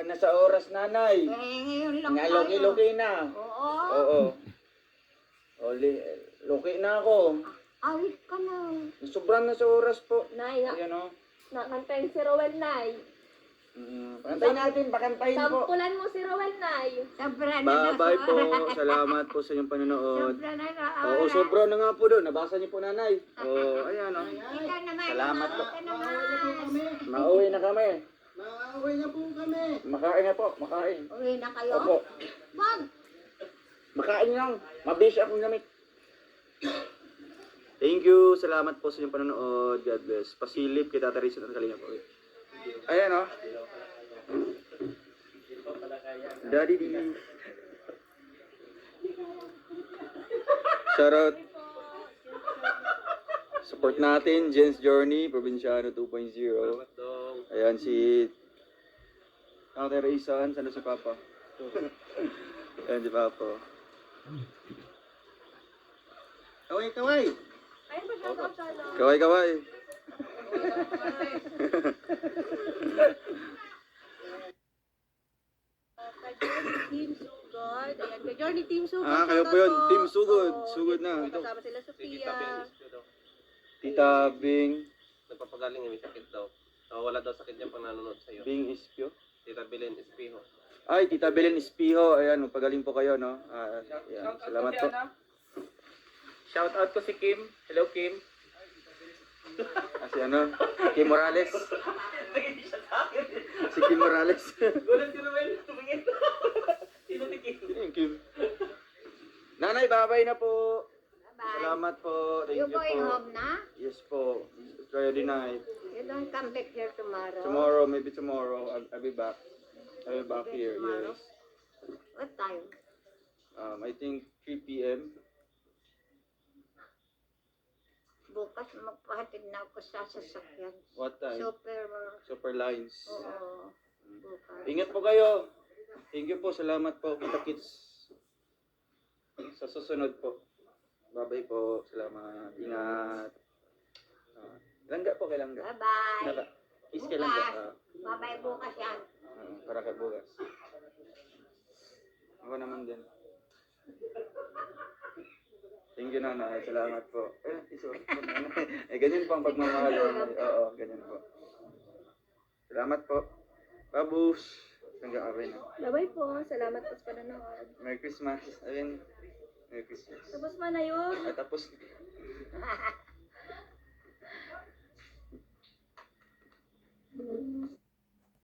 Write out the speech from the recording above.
na sa oras, nanay. Ngayon lang Nga, tayo. luki-luki na. Oo. Oo. Luki na ako. Awit ka na. Sobrang na sa oras po. Nay, Ayan o. nakantayin si Rowel, Nay. Pakantayin natin, pakantayin po. Sampulan mo si Rowel, Nay. Sobra na Bye po. Salamat po sa inyong panonood. Sobra na na. Oo, sobra na nga po doon. Nabasa niyo po, nanay. Oo, ayan o. Ikaw naman. Salamat po. Ikaw naman. Mauwi na kami. Nauwi na po kami. Makain na po, makain. Uwi na kayo? Opo. Wag. Makain lang. Mabisi akong gamit. Thank you. Salamat po sa inyong panonood. God bless. Pasilip kay Tata Rizal at Kalinga po. Ayan o. Daddy D. Shoutout. Support natin, Jen's Journey, Provinciano 2.0. Ayan si Tata Rizal. Sana si Papa? Ayan si Papa. Kaway, kaway! Ayun ba siya sa Kaway, kaway! Team Sugod. Ayan, kay Journey Team Sugod. Kayo po yun. Team Sugod. Sugod na. Kasama sila Sophia. Tita Bing. Nagpapagaling may sakit daw. Wala daw sakit niya pag nanonood sa iyo. Bing Ispio. Tita Belen Espiho. Ay, Tita Belen Espiho. Ayan, magpagaling po kayo, no? Ayan, salamat po. Shout out ko si Kim. Hello Kim. Si ano? Kim Morales. Si Kim Morales. Gulat si Ruel. Tumingin. Sino si Kim? Yung Kim. Nanay, babay na po. Bye. Salamat po. Thank You you going po. home na? Yes po. It's Friday night. You don't come back here tomorrow? Tomorrow, maybe tomorrow, I'll be back. I'll be back Okay, here, tomorrow? yes. What time? I think 3 p.m. Bukas magpahatid na ako sa sasakyan. What time? Super lines. Oo. Bukas. Ingat po kayo. Thank you po. Salamat po. Kita kits. Sa susunod po. Bye-bye po. Salamat. Ingat. Langga po kay langga. Bye-bye. Is kay langga. Bye-bye bukas yan. Para kay bugas. Ako naman din. Thank you, nanay. Salamat po. Iso. Ganyan po ang pagmamahal. Oo, ganyan po. Salamat po. Babus. Hanggang away na. Bye-bye po. Salamat po sa panonood. Merry Christmas. Ayun. Merry Christmas. Tapos man na yun. Ay, tapos.